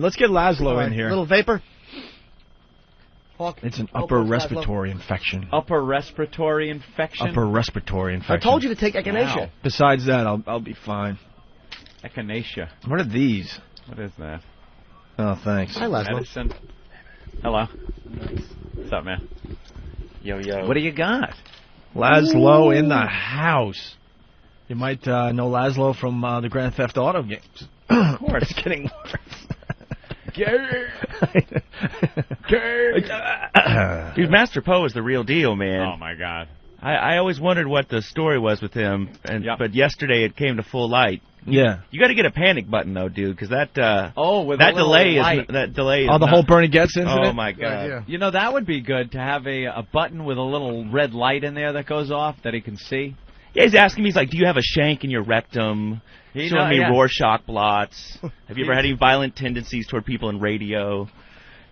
Let's get Lazlow in here. Little vapor. It's an upper respiratory infection. Upper respiratory infection? Upper respiratory infection. I told you to take echinacea. Wow. Besides that, I'll be fine. Echinacea. What are these? What is that? Oh, thanks. Hi, Lazlow. Medicine. Hello. What's up, man? Yo, yo. What do you got? Lazlow in the house. You might know Lazlow from the Grand Theft Auto games. Of course. It's getting worse. Dude, Master Poe is the real deal, man. Oh, my God. I always wondered what the story was with him, but yesterday it came to full light. Yeah. You got to get a panic button though, dude, because that delay is the whole Bernie Getz incident. Oh my God! You know, that would be good to have a button with a little red light in there that goes off that he can see. Yeah, he's asking me, he's like, "Do you have a shank in your rectum?" Showing me Rorschach blots. Have you ever had any violent tendencies toward people in radio?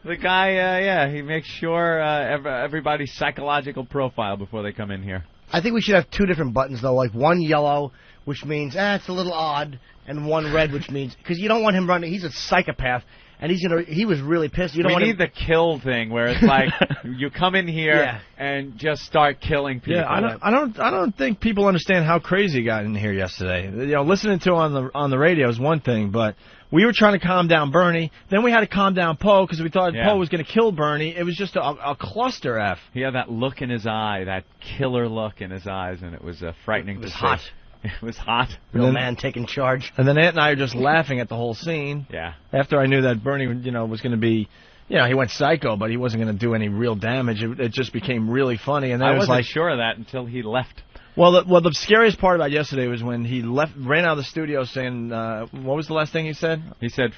The guy, he makes sure everybody's psychological profile before they come in here. I think we should have two different buttons, though, like one yellow, which means, it's a little odd, and one red, which means, because you don't want him running, he's a psychopath, and he was really pissed. You don't want need the kill thing, where it's like, you come in here and just start killing people. Yeah, I don't think people understand how crazy he got in here yesterday. You know, listening to him on the radio is one thing, but we were trying to calm down Bernie. Then we had to calm down Poe because we thought Poe was going to kill Bernie. It was just a cluster F. He had that look in his eye, that killer look in his eyes, and it was frightening to see. Hot. It was hot. Real man taking charge. And then Ant and I are just laughing at the whole scene. Yeah. After I knew that Bernie, was going to be, he went psycho, but he wasn't going to do any real damage. It just became really funny. And then I wasn't sure of that until he left. Well, the scariest part about yesterday was when he ran out of the studio saying, what was the last thing he said? He said,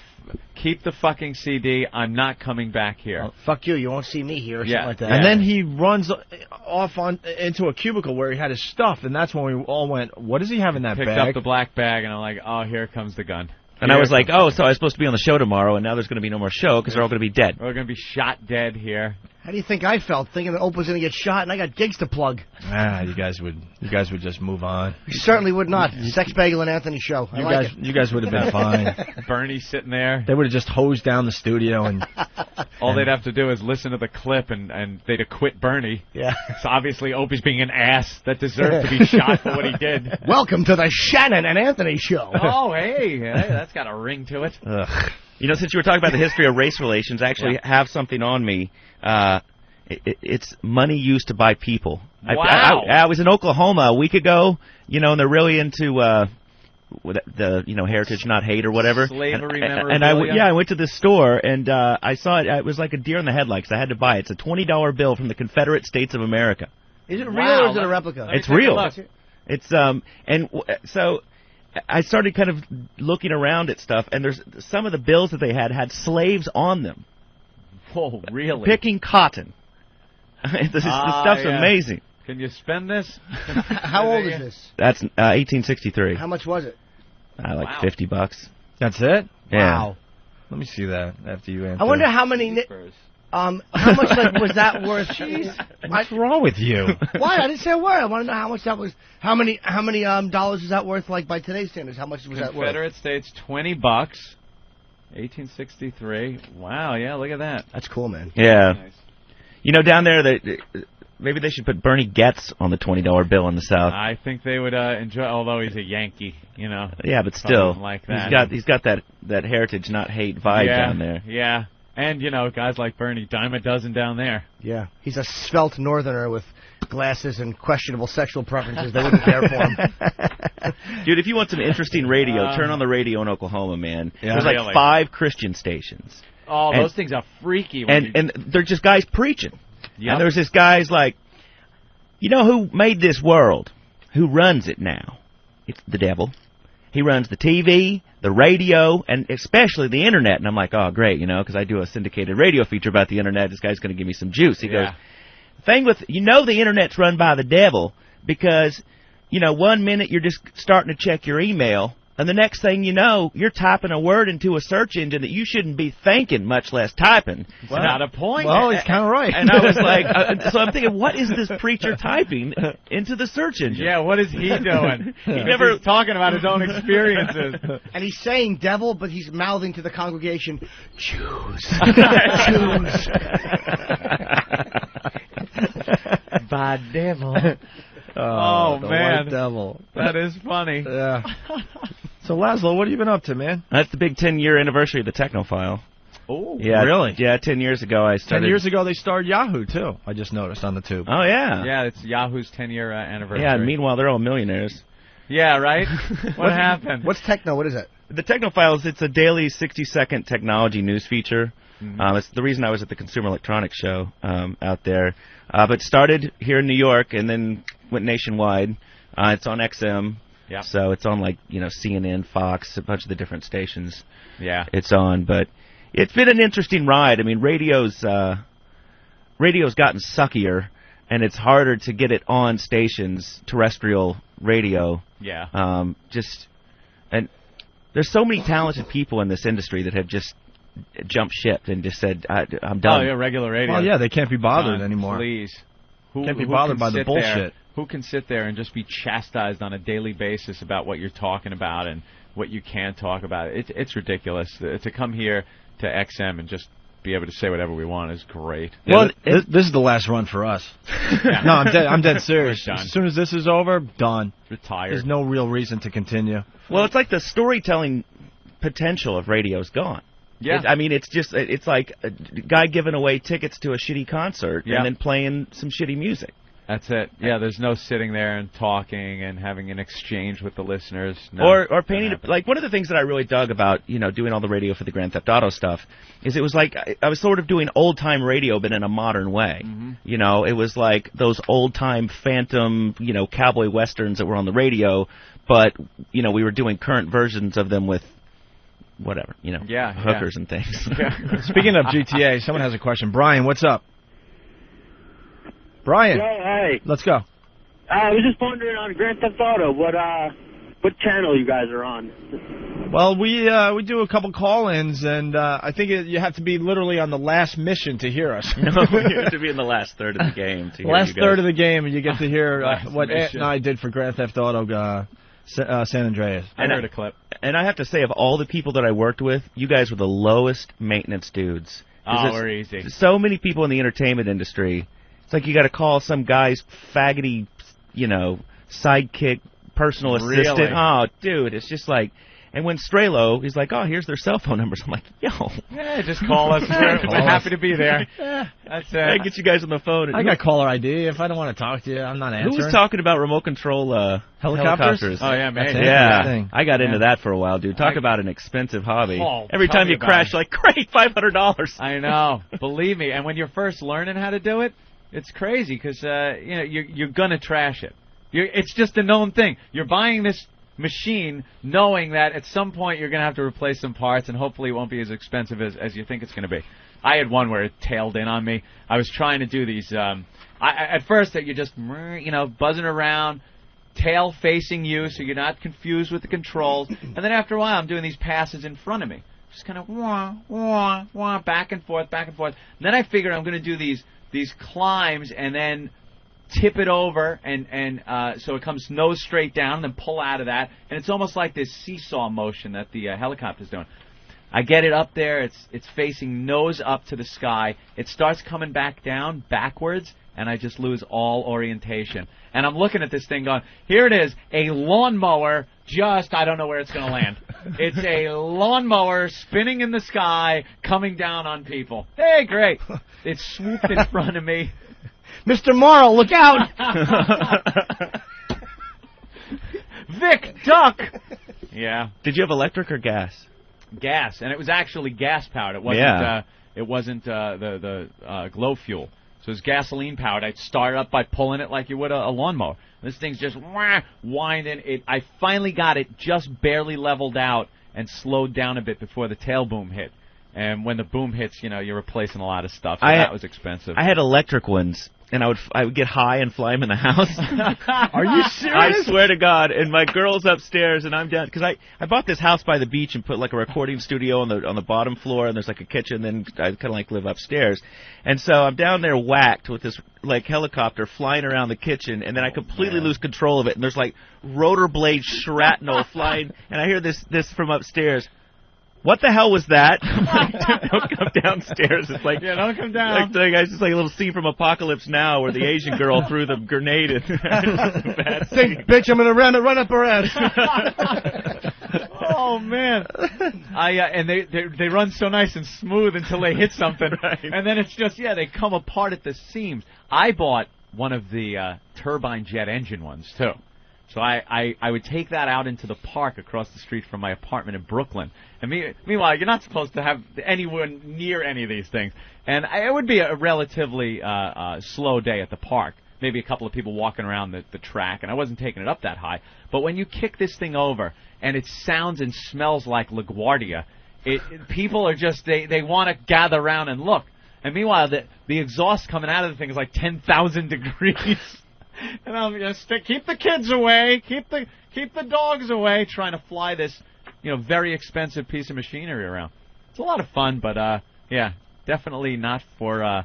"Keep the fucking CD. I'm not coming back here." Oh, fuck you. You won't see me here or something like that. And then he runs off into a cubicle where he had his stuff, and that's when we all went, what does he have in that bag? Picked up the black bag, and I'm like, oh, here comes the gun. And I was like, so I was supposed to be on the show tomorrow, and now there's going to be no more show because they're all going to be dead. We're going to be shot dead here. How do you think I felt, thinking that Opie was going to get shot, and I got gigs to plug? You guys would just move on. You certainly would not. Sex Bagel and Anthony show. You guys would have been fine. Bernie sitting there. They would have just hosed down the studio, and all they'd have to do is listen to the clip, and they'd acquit Bernie. Yeah. So obviously Opie's being an ass that deserved to be shot for what he did. Welcome to the Shannon and Anthony show. Oh, hey, that's got a ring to it. Ugh. Since you were talking about the history of race relations, I actually have something on me. It's money used to buy people. Wow. I was in Oklahoma a week ago, and they're really into the heritage, not hate, or whatever. Slavery memorabilia. And I went to this store, and I saw it. It was like a deer in the headlights. I had to buy it. It's a $20 bill from the Confederate States of America. Is it real or is it a replica? It's real. It's so I started kind of looking around at stuff, and there's some of the bills that they had slaves on them. Whoa, really? Picking cotton. This stuff's amazing. Can you spend this? How old is this? That's 1863. How much was it? Like $50. That's it? Yeah. Wow. Let me see that after you answer. I wonder how many... how much was that worth? Jeez. What's wrong with you? Why? I didn't say a word. I want to know how much that was. How many dollars is that worth? Like by today's standards, how much was that worth? Confederate States, $20. 1863. Wow. Yeah. Look at that. That's cool, man. Yeah. Nice. Down there, maybe they should put Bernie Getz on the $20 bill in the South. I think they would enjoy. Although he's a Yankee, Yeah, but still, like that. He's got that heritage, not hate vibe down there. Yeah. And, guys like Bernie, dime a dozen down there. Yeah. He's a svelte northerner with glasses and questionable sexual preferences. They wouldn't care for him. Dude, if you want some interesting radio, turn on the radio in Oklahoma, man. Yeah. There's like 5 Christian stations. Oh, those things are freaky. And they're just guys preaching. Yep. And there's this guy's like, who made this world? Who runs it now? It's the devil. He runs the TV, the radio, and especially the Internet. And I'm like, oh, great, because I do a syndicated radio feature about the Internet. This guy's going to give me some juice. He goes, the thing with, the Internet's run by the devil because, 1 minute you're just starting to check your email, And the next thing you know, you're typing a word into a search engine that you shouldn't be thinking, much less typing. Well, not a point. Well, he's kind of right. And I was like, so I'm thinking, what is this preacher typing into the search engine? Yeah, what is he doing? He's talking about his own experiences. And he's saying devil, but he's mouthing to the congregation, Jews. Jews. By devil. Oh, man. White devil. That is funny. Yeah. So, Lazlow, what have you been up to, man? That's the big 10-year anniversary of the Technophile. Oh, yeah, really? Yeah, 10 years ago I started. 10 years ago they started Yahoo, too. I just noticed on the tube. Oh, yeah. Yeah, it's Yahoo's 10-year anniversary. Yeah, and meanwhile, they're all millionaires. Yeah, right? What happened? What's Techno? What is it? The Technophiles, it's a daily 60-second technology news feature. Mm-hmm. It's the reason I was at the Consumer Electronics Show out there. But started here in New York and then went nationwide. It's on XM. Yeah. So it's on, like, CNN, Fox, a bunch of the different stations. Yeah. It's on. But it's been an interesting ride. I mean, radio's gotten suckier, and it's harder to get it on stations, terrestrial radio. Yeah. And there's so many talented people in this industry that have just jumped ship and just said, I'm done. Oh, yeah, regular radio. Well, yeah, they can't be bothered Done, anymore. Please. Can't be bothered by the bullshit. Who can sit there and just be chastised on a daily basis about what you're talking about and what you can't talk about? It's ridiculous. To come here to XM and just be able to say whatever we want is great. Well, this is the last run for us. Yeah. No, I'm dead serious. We're done. As soon as this is over, done. Retired. There's no real reason to continue. Well, it's like the storytelling potential of radio is gone. Yeah. It's like a guy giving away tickets to a shitty concert and then playing some shitty music. That's it. Yeah, there's no sitting there and talking and having an exchange with the listeners. No, or painting like one of the things that I really dug about doing all the radio for the Grand Theft Auto stuff is it was like I was sort of doing old time radio but in a modern way. Mm-hmm. It was like those old time phantom cowboy westerns that were on the radio, but we were doing current versions of them with whatever hookers and things. Yeah. Speaking of GTA, someone has a question. Brian, what's up? Brian. Hello, hi. Let's go. I was just wondering on Grand Theft Auto, what channel you guys are on? Well, we do a couple call-ins, and I think you have to be literally on the last mission to hear us. No, you have to be in the last third of the game to hear last you guys. third of the game, and you get to hear what Ant mission. and I did for Grand Theft Auto San Andreas. I heard a clip. And I have to say, of all the people that I worked with, you guys were the lowest maintenance dudes. Oh, we're easy. So many people in the entertainment industry. It's like you got to call some guy's faggoty, sidekick, personal assistant. Really? Oh, dude, it's just like. And when Strelo, he's like, oh, here's their cell phone numbers. I'm like, yo. Yeah, just call us. We're happy to be there. That's it. I get you guys on the phone. I got caller ID. If I don't want to talk to you, I'm not answering. Who was talking about remote control helicopters? Oh, yeah, man. Yeah, I got into that for a while, dude. Talk about an expensive hobby. Every time you crash, like, great, $500. I know. Believe me. And when you're first learning how to do it, it's crazy because you're gonna trash it. It's just a known thing. You're buying this machine knowing that at some point you're gonna have to replace some parts, and hopefully it won't be as expensive as you think it's gonna be. I had one where it tailed in on me. I was trying to do these. At first you're just buzzing around, tail facing you, so you're not confused with the controls. And then after a while, I'm doing these passes in front of me, just kind of wah wah wah, back and forth, back and forth. And then I figured I'm gonna do these climbs and then tip it over and so it comes nose straight down and then pull out of that, and it's almost like this seesaw motion that the helicopter's doing. I get it up there, it's facing nose up to the sky, it starts coming back down backwards, and I just lose all orientation. And I'm looking at this thing going, here it is, a lawnmower, just, I don't know where it's going to land. It's a lawnmower spinning in the sky, coming down on people. Hey, great. It swooped in front of me. Mr. Morrow, look out! Vic, duck! Yeah. Did you have electric or gas? Gas, and it was actually gas-powered. It wasn't the glow fuel. So it was gasoline-powered. I'd start up by pulling it like you would a lawnmower. This thing's just winding. I finally got it just barely leveled out and slowed down a bit before the tail boom hit. And when the boom hits, you're replacing a lot of stuff. So that was expensive. I had electric ones, and I would get high and fly them in the house. Are you serious? I swear to God. And my girl's upstairs, and I'm down because I bought this house by the beach and put like a recording studio on the bottom floor, and there's like a kitchen. Then I kind of like live upstairs, and so I'm down there whacked with this like helicopter flying around the kitchen, and then I completely lose control of it, and there's like rotor blade shrapnel flying, and I hear this from upstairs. What the hell was that? Don't come downstairs. It's like, don't come down. It's just like a little scene from Apocalypse Now where the Asian girl threw the grenade in. Think, bitch, I'm gonna run up her ass. Oh man! And they run so nice and smooth until they hit something, Right. And then it's just they come apart at the seams. I bought one of the turbine jet engine ones too. So I would take that out into the park across the street from my apartment in Brooklyn. And meanwhile, you're not supposed to have anyone near any of these things. And it would be a relatively slow day at the park. Maybe a couple of people walking around the track, and I wasn't taking it up that high. But when you kick this thing over, and it sounds and smells like LaGuardia, people are just, they want to gather around and look. And meanwhile, the exhaust coming out of the thing is like 10,000 degrees. And I'm just keep the kids away, keep the dogs away, trying to fly this, very expensive piece of machinery around. It's a lot of fun, but definitely not for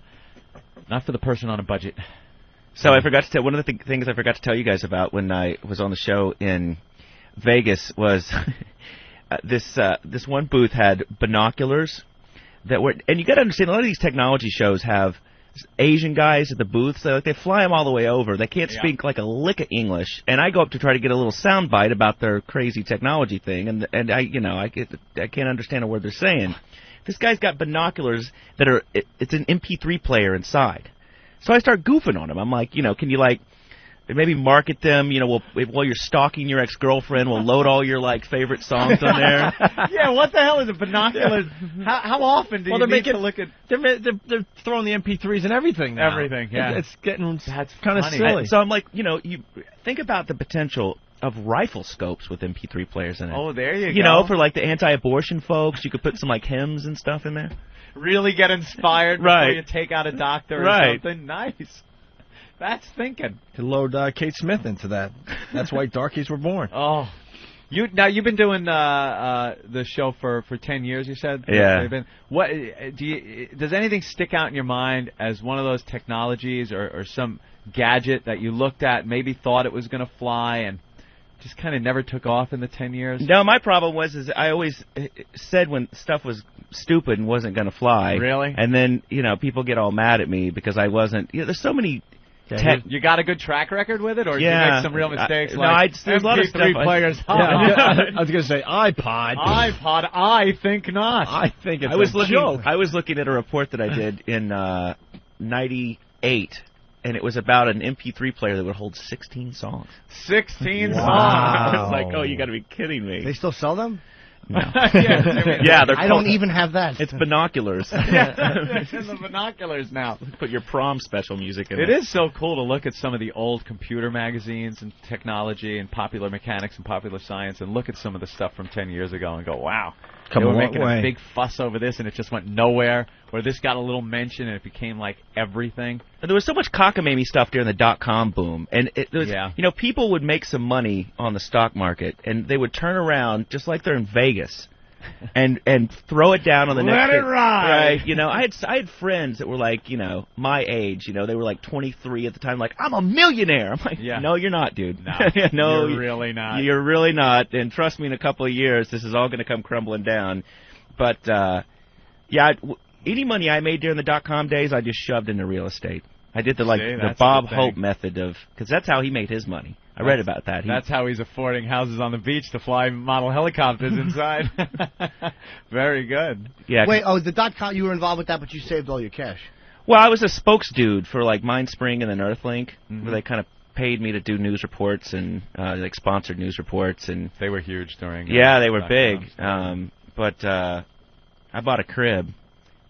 the person on a budget. So I forgot to tell one of the things I forgot to tell you guys about when I was on the show in Vegas was this one booth had binoculars that were, and you got to understand, a lot of these technology shows have Asian guys at the booth, so they fly them all the way over. They can't speak like a lick of English, and I go up to try to get a little soundbite about their crazy technology thing, and I can't understand a word they're saying. This guy's got binoculars that are it's an MP3 player inside, so I start goofing on him. I'm like, can you like maybe market them? While you're stalking your ex-girlfriend, we'll load all your favorite songs on there. Yeah, what the hell is a binocular? How often do you need to look at? They're throwing the MP3s and everything now. Everything, yeah. It's getting That's kind of funny. silly. So I'm like, you think about the potential of rifle scopes with MP3 players in it. Oh, there you go. For like the anti-abortion folks, you could put some hymns and stuff in there. Really get inspired before you take out a doctor or something. Nice. That's thinking. To load Kate Smith into that. That's why Darkies were born. Oh, you've been doing the show for 10 years. You said. Yeah. What does anything stick out in your mind as one of those technologies or some gadget that you looked at, maybe thought it was going to fly and just kind of never took off in the 10 years? No, my problem was I always said when stuff was stupid and wasn't going to fly. Really? And then people get all mad at me because I wasn't. There's so many. You got a good track record with it, or did you make some real mistakes? There's a lot of stuff. players. I was going to say iPod. I think not. I think it's a joke. I was looking at a report that I did in '98, and it was about an MP3 player that would hold 16 songs. 16 songs. I was like, oh, you got to be kidding me. They still sell them? No. Yeah, they're I don't even have that. It's binoculars. It's in the binoculars now. Put your prom special music in It is so cool to look at some of the old computer magazines and technology and popular mechanics and popular science and look at some of the stuff from 10 years ago and go, wow. They were making a big fuss over this and it just went nowhere. Or this got a little mention and it became like everything. And there was so much cockamamie stuff during the dot-com boom. And it was, people would make some money on the stock market and they would turn around just like they're in Vegas and throw it down on the next Let it ride. Right. I had friends that were like, my age, they were like 23 at the time, like, I'm a millionaire. I'm like, no, you're not, dude. No, you're really not. You're really not. And trust me, in a couple of years, this is all going to come crumbling down. But, any money I made during the dot-com days, I just shoved into real estate. I did the Bob Hope method because that's how he made his money. I read about that. That's how he's affording houses on the beach to fly model helicopters inside. Very good. Yeah. Wait, the .com, you were involved with that, but you saved all your cash. Well, I was a spokesdude for Mindspring and then Earthlink, where they kind of paid me to do news reports and sponsored news reports, and they were huge during. They were big. But I bought a crib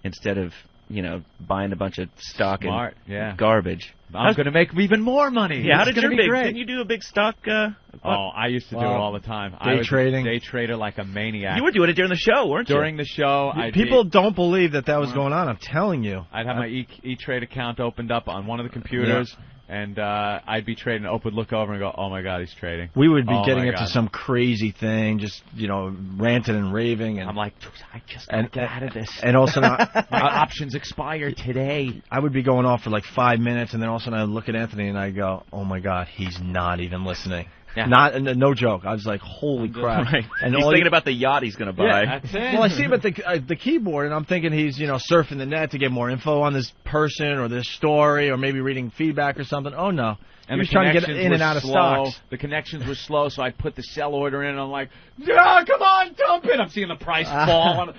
instead of buying a bunch of stock Smart, and garbage. I'm going to make even more money. Yeah, it's going to be great. Didn't you do a big stock? I used to do it all the time. Day trading. Day trader like a maniac. You were doing it during the show, weren't you? During the show. People don't believe that was going on. I'm telling you. I'd have my E-Trade account opened up on one of the computers. Yeah. And I'd be trading. Ope would look over and go, "Oh my God, he's trading." We would be getting into some crazy thing, just ranting and raving. And I'm like, I just gotta get out of this. And also, my options expire today. I would be going off for like 5 minutes, and then all of a sudden I would look at Anthony and I go, "Oh my God, he's not even listening." Yeah. No joke. I was like, holy crap. Right. And he's thinking about the yacht he's going to buy. Yeah, that's it. Well, I see him at the keyboard, and I'm thinking he's, surfing the net to get more info on this person or this story or maybe reading feedback or something. Oh, no. And he was trying to get in and out of stocks. The connections were slow, so I put the sell order in, and I'm like, yeah, come on, dump it. I'm seeing the price fall.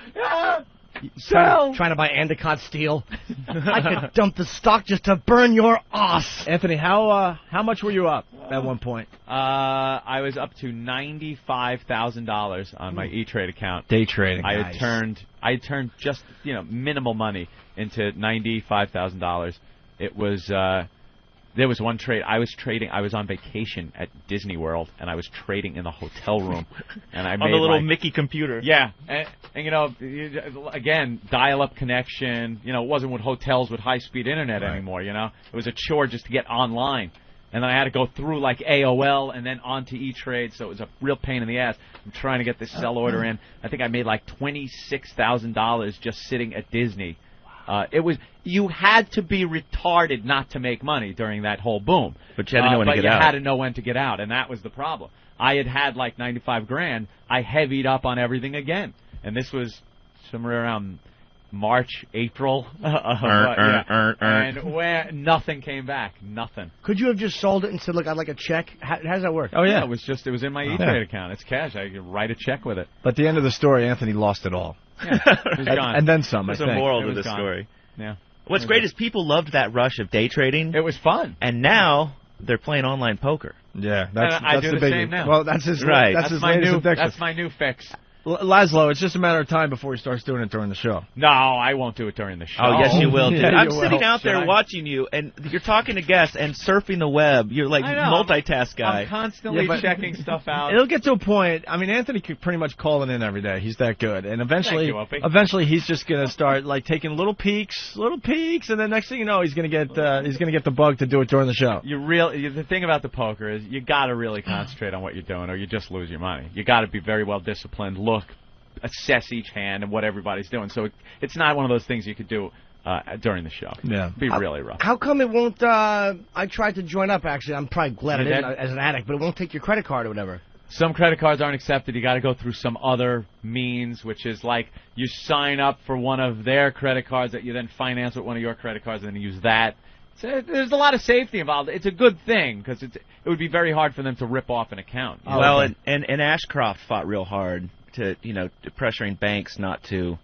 Sell. Trying to buy Endicott steel. I could dump the stock just to burn your ass. Anthony, how much were you up at one point? I was up to $95,000 on my E-Trade account. Day trading. I had turned just minimal money into $95,000. It was. There was one trade. I was on vacation at Disney World, and I was trading in the hotel room. And I made on the little Mickey computer. Yeah. And again, dial-up connection. It wasn't with hotels with high-speed internet anymore, It was a chore just to get online. And then I had to go through like AOL and then onto E-Trade, so it was a real pain in the ass. I'm trying to get this sell order in. I think I made like $26,000 just sitting at Disney. You had to be retarded not to make money during that whole boom. But you had to know when to get out. But you had to know when to get out, and that was the problem. I had like $95,000. I heavied up on everything again, and this was somewhere around March, April, and where nothing came back, nothing. Could you have just sold it and said, "Look, I'd like a check"? How does that work? Oh yeah, it was in my E-Trade account. It's cash. I could write a check with it. But at the end of the story, Anthony lost it all. Yeah, it was gone. And then some. There's a moral to the story. Yeah. What's great is people loved that rush of day trading. It was fun. And now they're playing online poker. Yeah, that's I do the the same now. Well, that's his right. That's his latest addiction. That's my new fix. Lazlow, it's just a matter of time before he starts doing it during the show. No, I won't do it during the show. Oh, yes, you will. Yeah, I'm sitting out there watching you, and you're talking to guests and surfing the web. You're like multitask guy. I'm constantly checking stuff out. It'll get to a point. I mean, Anthony could pretty much call it in every day. He's that good. And eventually, he's just going to start like taking little peeks, and then next thing you know, he's going to get the bug to do it during the show. The thing about the poker is you got to really concentrate on what you're doing, or you just lose your money. You got to be very well disciplined. Assess each hand and what everybody's doing. So it's not one of those things you could do during the show. Yeah. It'd be really rough. How come it won't, I tried to join up, actually. I'm probably glad I didn't as an addict, but it won't take your credit card or whatever. Some credit cards aren't accepted. You got to go through some other means, which is like you sign up for one of their credit cards that you then finance with one of your credit cards and then use that. So there's a lot of safety involved. It's a good thing because it would be very hard for them to rip off an account. Well, and Ashcroft fought real hard to pressuring banks not to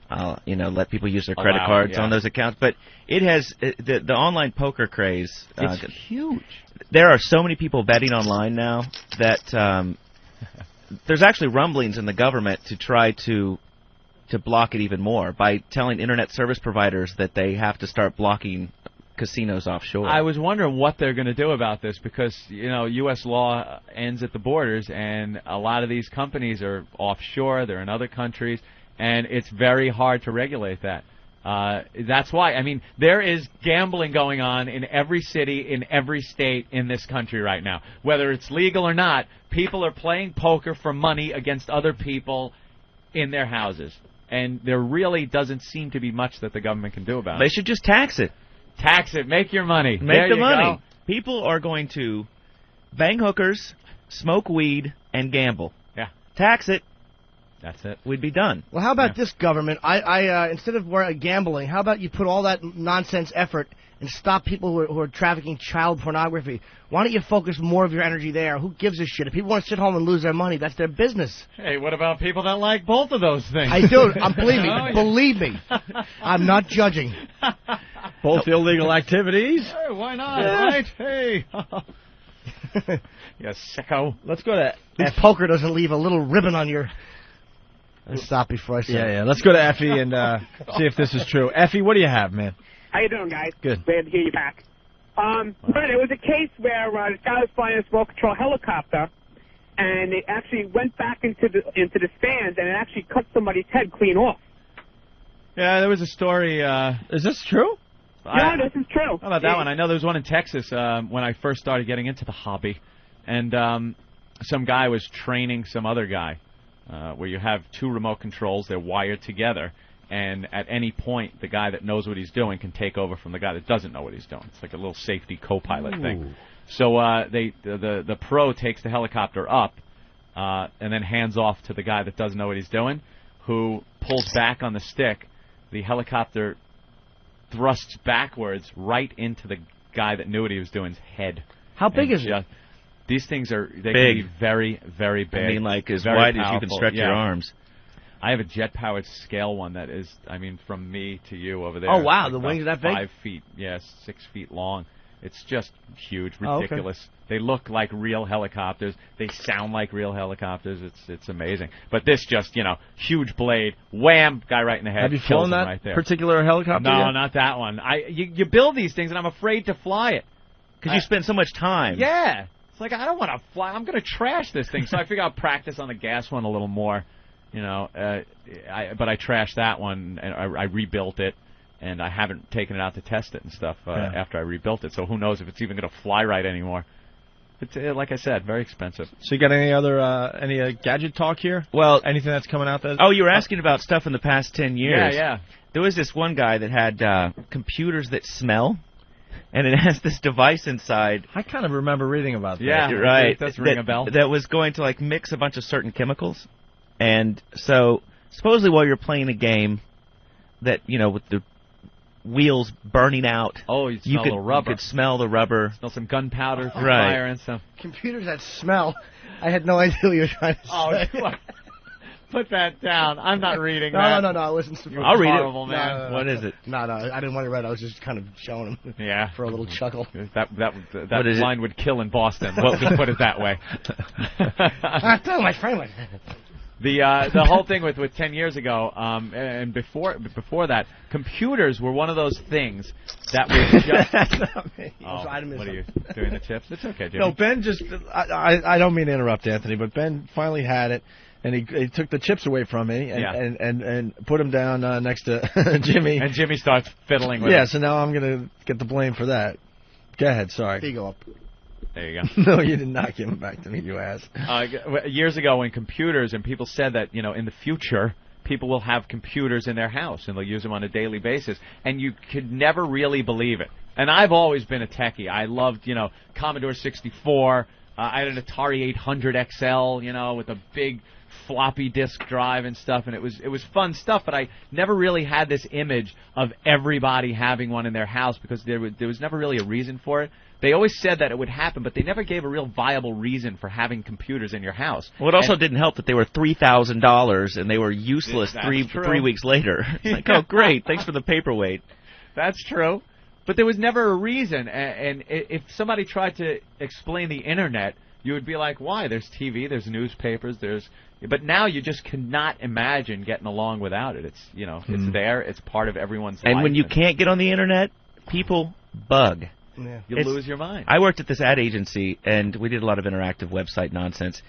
let people use their credit cards on those accounts. But it has the online poker craze. It's huge. There are so many people betting online now that there's actually rumblings in the government to try to block it even more by telling internet service providers that they have to start blocking casinos offshore. I was wondering what they're going to do about this because, U.S. law ends at the borders, and a lot of these companies are offshore. They're in other countries, and it's very hard to regulate that. That's why. I mean, there is gambling going on in every city, in every state in this country right now. Whether it's legal or not, people are playing poker for money against other people in their houses. And there really doesn't seem to be much that the government can do about it. They should just tax it. Tax it. Make your money. Make the money. Go. People are going to bang hookers, smoke weed, and gamble. Yeah. Tax it. That's it. We'd be done. Well, how about this, government? I instead of gambling, how about you put all that nonsense effort and stop people who are trafficking child pornography? Why don't you focus more of your energy there? Who gives a shit? If people want to sit home and lose their money, that's their business. Hey, what about people that like both of those things? I do. Believe me. I'm not judging. Both illegal activities. Hey, why not, right? Hey. You sicko. Let's go to Poker doesn't leave a little ribbon on your Let's stop before I say Yeah. Let's go to Effie and see if this is true. Effie, what do you have, man? How you doing, guys? Good. Glad to hear you back. But it was a case where this guy was flying a smoke control helicopter, and it actually went back into the stands, and it actually cut somebody's head clean off. Yeah, there was a story. Is this true? Yeah, this is true. How about that one? I know there was one in Texas when I first started getting into the hobby, and some guy was training some other guy, where you have two remote controls, they're wired together, and at any point, the guy that knows what he's doing can take over from the guy that doesn't know what he's doing. It's like a little safety co-pilot thing. So the pro takes the helicopter up and then hands off to the guy that doesn't know what he's doing, who pulls back on the stick. The helicopter thrusts backwards right into the guy that knew what he was doing's head. How big is it? These things are Big. can be very, very big. I mean, like as very wide as you powerful. can stretch your arms. I have a jet-powered scale one that is, I mean, from me to you over there. Oh, wow, it's the about wings are that big? 5 feet, yes, 6 feet long. It's just huge, Oh, okay. ridiculous. They look like real helicopters. They sound like real helicopters. It's amazing. But this just, huge blade, wham, guy right in the head. Have you kills flown him that right there. particular helicopter No, yet? not that one. You build these things, and I'm afraid to fly it. Because you spend so much time. Yeah. It's like, I don't want to fly. I'm going to trash this thing. So I figure I'll practice on the gas one a little more. But I trashed that one, and I rebuilt it, and I haven't taken it out to test it and stuff after I rebuilt it. So who knows if it's even going to fly right anymore. It's like I said, very expensive. So you got any other gadget talk here? Well, anything that's coming out that? Oh, you were asking about stuff in the past 10 years. Yeah. There was this one guy that had computers that smell, and it has this device inside. I kind of remember reading about that. Yeah, right. It does ring a bell. That was going to mix a bunch of certain chemicals, and so supposedly while you're playing a game, that with the wheels burning out. Oh, you smell the rubber. You could smell the rubber. Smell some gunpowder, Right. fire, and stuff. Computers that smell. I had no idea what you were trying to say. Look. Put that down. I'm not reading No. I wasn't. I'll read it. Horrible, man. What is it? No, I didn't want to read it. I was just kind of showing him. Yeah. For a little chuckle. That What is line would kill in Boston. Let's just put it that way. I thought my friend was. The whole thing with 10 years ago, and before that, computers were one of those things that was just. That's not me. Oh, I didn't miss what are you something. doing the chips? It's okay, Jimmy. No, Ben just. I don't mean to interrupt, Anthony, but Ben finally had it, and he took the chips away from me and put them down next to Jimmy. And Jimmy starts fiddling with Yeah, it. so now I'm gonna get the blame for that. Go ahead, sorry. Here you go up. There you go. No, you did not give them back to me, you ass. Years ago, when computers and people said that in the future people will have computers in their house and they'll use them on a daily basis, and you could never really believe it. And I've always been a techie. I loved Commodore 64. I had an Atari 800 XL, with a big floppy disk drive and stuff, and it was fun stuff. But I never really had this image of everybody having one in their house because there was never really a reason for it. They always said that it would happen, but they never gave a real viable reason for having computers in your house. Well, it also didn't help that they were $3,000 and they were useless That's 3 true. weeks later. It's like, oh, great, thanks for the paperweight. That's true. But there was never a reason. And if somebody tried to explain the Internet, you would be like, why? There's TV, there's newspapers, but now you just cannot imagine getting along without it. It's, it's there, it's part of everyone's life. And when you can't get on the Internet, people bug. Yeah. You lose your mind. I worked at this ad agency, and we did a lot of interactive website nonsense.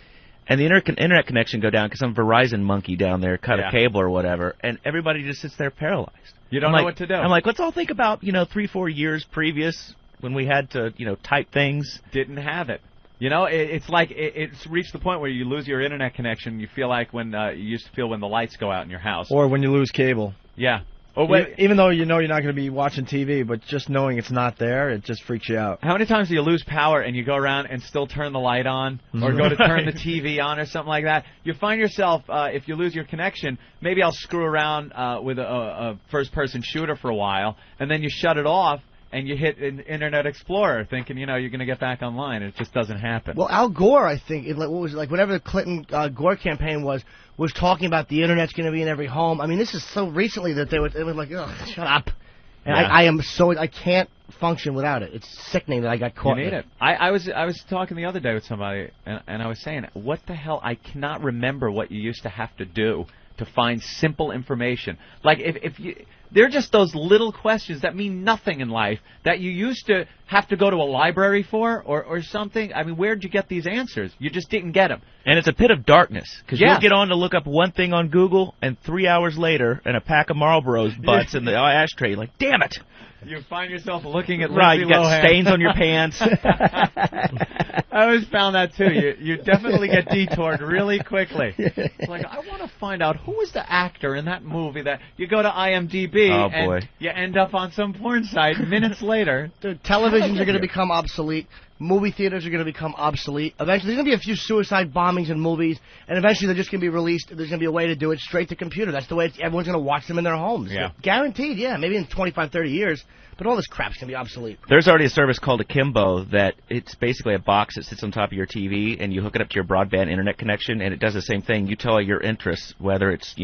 And the internet connection go down because some Verizon monkey down there cut a cable or whatever, and everybody just sits there paralyzed. You don't know what to do. I'm like, let's all think about 3-4 years previous when we had to type things. Didn't have it. It's like it's reached the point where you lose your internet connection. You feel like when you used to feel when the lights go out in your house, Or when you lose cable. Yeah. Oh, wait. Even though you're not going to be watching TV, but just knowing it's not there, it just freaks you out. How many times do you lose power and you go around and still turn the light on or go to turn the TV on or something like that? You find yourself, if you lose your connection, maybe I'll screw around with a first-person shooter for a while, and then you shut it off and you hit Internet Explorer thinking, you're going to get back online, and it just doesn't happen. Well, Al Gore, I think, whatever the Clinton Gore campaign was talking about the Internet's going to be in every home. I mean, this is so recently that it was like, oh, shut up. And I can't function without it. It's sickening that I got caught. You need it. I was talking the other day with somebody, and I was saying, what the hell? I cannot remember what you used to have to do to find simple information. Like if you, they're just those little questions that mean nothing in life that you used to have to go to a library for or something. I mean, where'd you get these answers? You just didn't get them. And it's a pit of darkness, because you'll get on to look up one thing on Google, and 3 hours later, and a pack of Marlboros butts in the ashtray. You're like, damn it! You find yourself looking at Right, Lindsay you got Lohan. stains on your pants. I always found that too. You definitely get detoured really quickly. It's like, I want to find out who was the actor in that movie that you go to IMDb and you end up on some porn site minutes later. Dude, televisions are going to become obsolete. Movie theaters are going to become obsolete. Eventually, there's going to be a few suicide bombings in movies, and eventually they're just going to be released. There's going to be a way to do it straight to computer. That's the way everyone's going to watch them in their homes. Yeah. Guaranteed, maybe in 25, 30 years. But all this crap's going to be obsolete. There's already a service called Akimbo that it's basically a box that sits on top of your TV, and you hook it up to your broadband internet connection, and it does the same thing. You tell your interests, whether it's,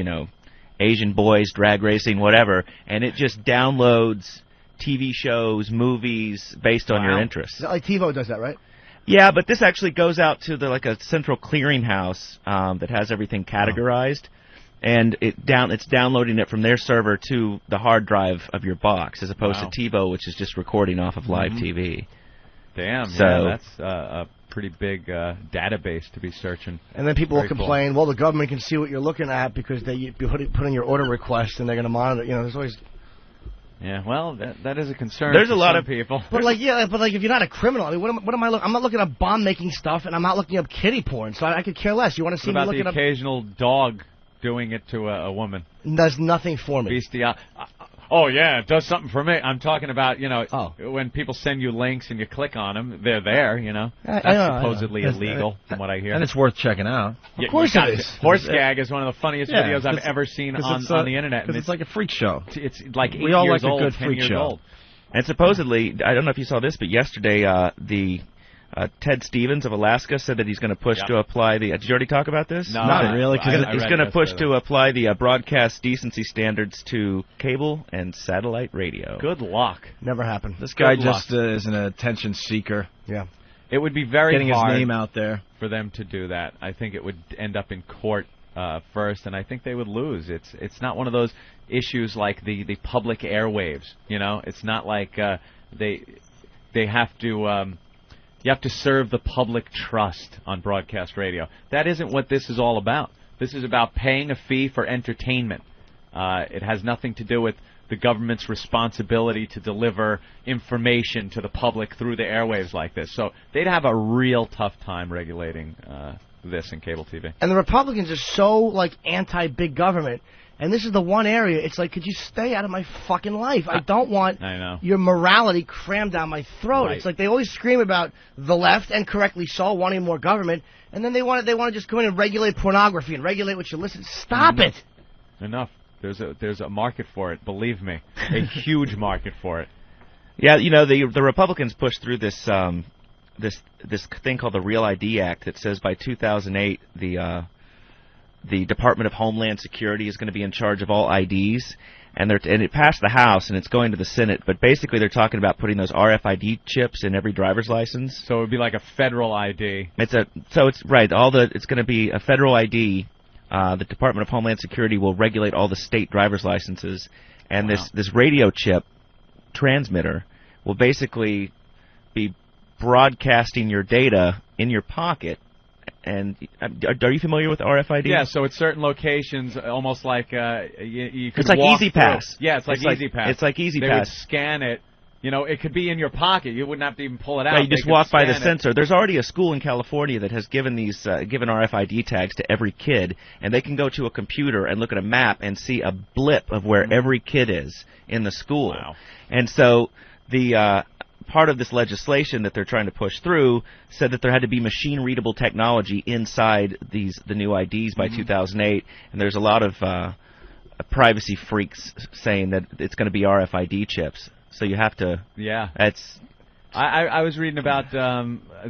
Asian boys, drag racing, whatever, and it just downloads TV shows, movies based on your interests. Like TiVo does that, right? Yeah, but this actually goes out to a central clearinghouse that has everything categorized, and it's downloading it from their server to the hard drive of your box, as opposed to TiVo, which is just recording off of live TV. Damn, that's a pretty big database to be searching. And then people will complain, well, the government can see what you're looking at because you put in your order request and they're going to monitor. There's always... Yeah, well, that is a concern. There's a lot of people. But if you're not a criminal, I mean, what am I looking? I'm not looking up bomb-making stuff, and I'm not looking up kiddie porn, so I could care less. You want to see me looking up... the occasional dog doing it to a woman? Does nothing for me. Bestial. Oh, yeah, it does something for me. I'm talking about, when people send you links and you click on them, they're there, That's supposedly illegal, from what I hear. And it's worth checking out. Of course it is. Horse Gag is one of the funniest videos I've ever seen on the Internet. Because it's like a freak show. It's like 8 we all years like old, a good 10 freak years show. old. And supposedly, I don't know if you saw this, but yesterday Ted Stevens of Alaska said that he's going to push to apply the... Did you already talk about this? No, not really. He's going to push to apply the broadcast decency standards to cable and satellite radio. Good luck. Never happened. This guy just is an attention seeker. Yeah. It would be very getting hard his name out there for them to do that. I think it would end up in court first, and I think they would lose. It's not one of those issues like the public airwaves. It's not like they have to... You have to serve the public trust on broadcast radio. That isn't what this is all about. This is about paying a fee for entertainment. It has nothing to do with the government's responsibility to deliver information to the public through the airwaves like this. So they'd have a real tough time regulating this in cable TV. And the Republicans are so, anti-big government. And this is the one area, it's like, could you stay out of my fucking life? I don't want your morality crammed down my throat. Right. It's like they always scream about the left, and correctly so, wanting more government, and then they want to just go in and regulate pornography and regulate what you listen to. Stop it! Enough. There's a market for it, believe me. A huge market for it. Yeah, the Republicans pushed through this this thing called the Real ID Act that says by 2008 the Department of Homeland Security is going to be in charge of all IDs, and it passed the House and it's going to the Senate. But basically, they're talking about putting those RFID chips in every driver's license. So it would be like a federal ID. It's going to be a federal ID. The Department of Homeland Security will regulate all the state driver's licenses, and this radio chip transmitter will basically be broadcasting your data in your pocket. And are you familiar with RFID? Yeah, so at certain locations, almost like you could It's like walk Easy Pass. through. Yeah, it's like Easy Pass. It's like Easy They Pass. would scan it. It could be in your pocket. You wouldn't have to even pull it out. Yeah, you just walk by the sensor. There's already a school in California that has given given RFID tags to every kid, and they can go to a computer and look at a map and see a blip of where every kid is in the school. Wow. And so the part of this legislation that they're trying to push through said that there had to be machine-readable technology inside the new IDs by 2008, and there's a lot of privacy freaks saying that it's going to be RFID chips. So you have to... Yeah. That's... I was reading about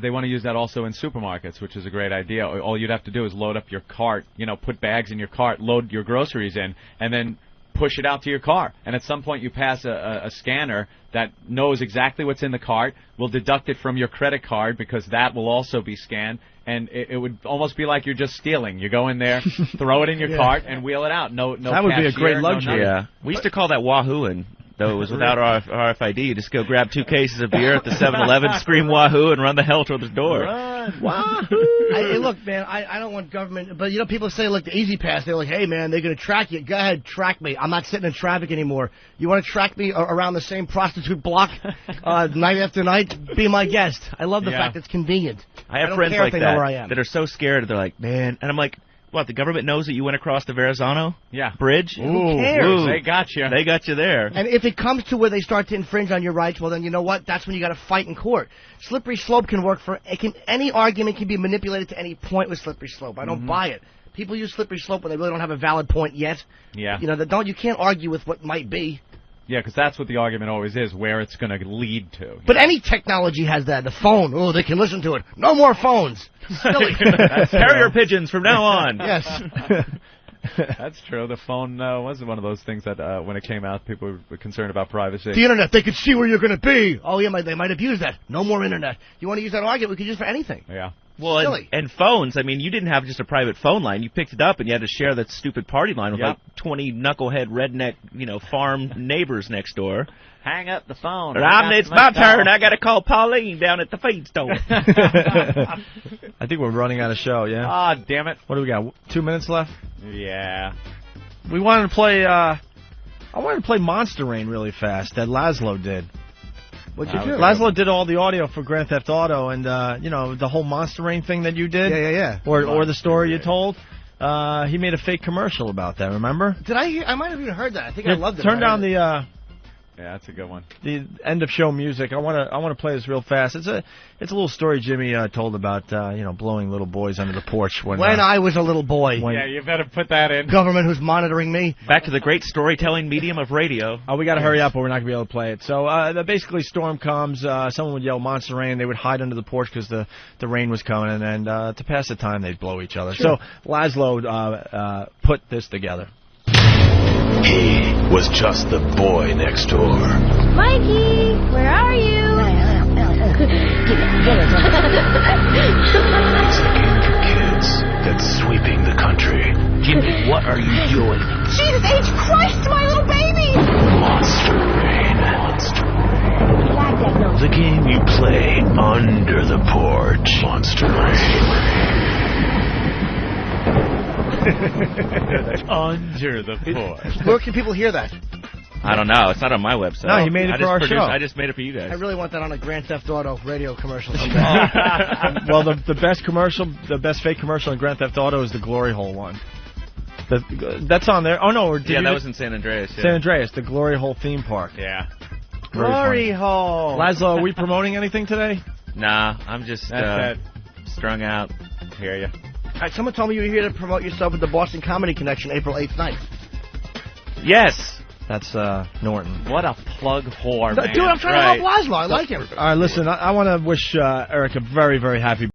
they want to use that also in supermarkets, which is a great idea. All you'd have to do is load up your cart, put bags in your cart, load your groceries in, and then push it out to your car. And at some point you pass a scanner that knows exactly what's in the cart, will deduct it from your credit card because that will also be scanned, and it would almost be like you're just stealing. You go in there, throw it in your cart, and wheel it out. No, that would be a great luxury. Yeah, we used to call that wahooing. Though it was without RFID, you just go grab 2 cases of beer at the 7-Eleven, scream wahoo, and run the hell toward the door. Run, wahoo! Hey, look, man, I don't want government, but people say, look, the Easy Pass, they're like, hey, man, they're going to track you. Go ahead, track me. I'm not sitting in traffic anymore. You want to track me around the same prostitute block night after night? Be my guest. I love the fact it's convenient. I have friends like that are so scared. They're like, man, and I'm like, what, the government knows that you went across the Verrazano Bridge? Ooh, who cares? They got you. They got you there. And if it comes to where they start to infringe on your rights, well, then you know what? That's when you got to fight in court. Slippery slope can work any argument can be manipulated to any point with slippery slope. I don't buy it. People use slippery slope when they really don't have a valid point yet. Yeah. You can't argue with what might be. Yeah, because that's what the argument always is, where it's going to lead to. But any technology has that. The phone, they can listen to it. No more phones. Silly. Carrier pigeons from now on. Yes. That's true. The phone wasn't one of those things that when it came out, people were concerned about privacy. The Internet, they could see where you're going to be. Oh, yeah, they might abuse that. No more Internet. You want to use that argument, we could use it for anything. Yeah. Well, and phones, I mean, you didn't have just a private phone line. You picked it up and you had to share that stupid party line with like 20 knucklehead redneck, farm neighbors next door. Hang up the phone. It's my turn. I got to call Pauline down at the feed store. I think we're running out of show, yeah? Ah, damn it. What do we got, 2 minutes left? Yeah. We wanted to play, I wanted to play Monster Rain really fast that Lazlow did. What'd you do? Lazlow did all the audio for Grand Theft Auto, and the whole Monster Rain thing that you did. Yeah. Or the story you told. He made a fake commercial about that. Remember? Did I hear? I might have even heard that. I think I loved it. Turn down the. Yeah, that's a good one. The end of show music. I want to play this real fast. It's a little story Jimmy told about blowing little boys under the porch when I was a little boy. Yeah, you better put that in. Government who's monitoring me. Back to the great storytelling medium of radio. Oh, we got to hurry up or we're not going to be able to play it. So basically, storm comes. Someone would yell Monster Rain. They would hide under the porch because the rain was coming, and to pass the time, they'd blow each other. Sure. So Lazlow put this together. He was just the boy next door. Mikey, where are you? He's a game for kids that's sweeping the country. Jimmy, what are you doing? Jesus H. Christ, my little baby! Monster Rain. Monster Rain. The game you play under the porch. Monster Rain. Under the porch. Where can people hear that? I don't know. It's not on my website. No, he made it for our show. I just made it for you guys. I really want that on a Grand Theft Auto radio commercial someday. Well, the best commercial, the best fake commercial in Grand Theft Auto is the Glory Hole one. That's on there. Oh, no. That was in San Andreas. Yeah. San Andreas, the Glory Hole theme park. Yeah. Glory Hole. Lazlow, are we promoting anything today? Nah, I'm just strung out. Hear you. All right, someone told me you were here to promote yourself at the Boston Comedy Connection April 8th night. Yes. That's Norton. What a plug whore, man. Dude, I'm trying to help Lazlow. I like him. All right, listen, I want to wish Eric a very, very happy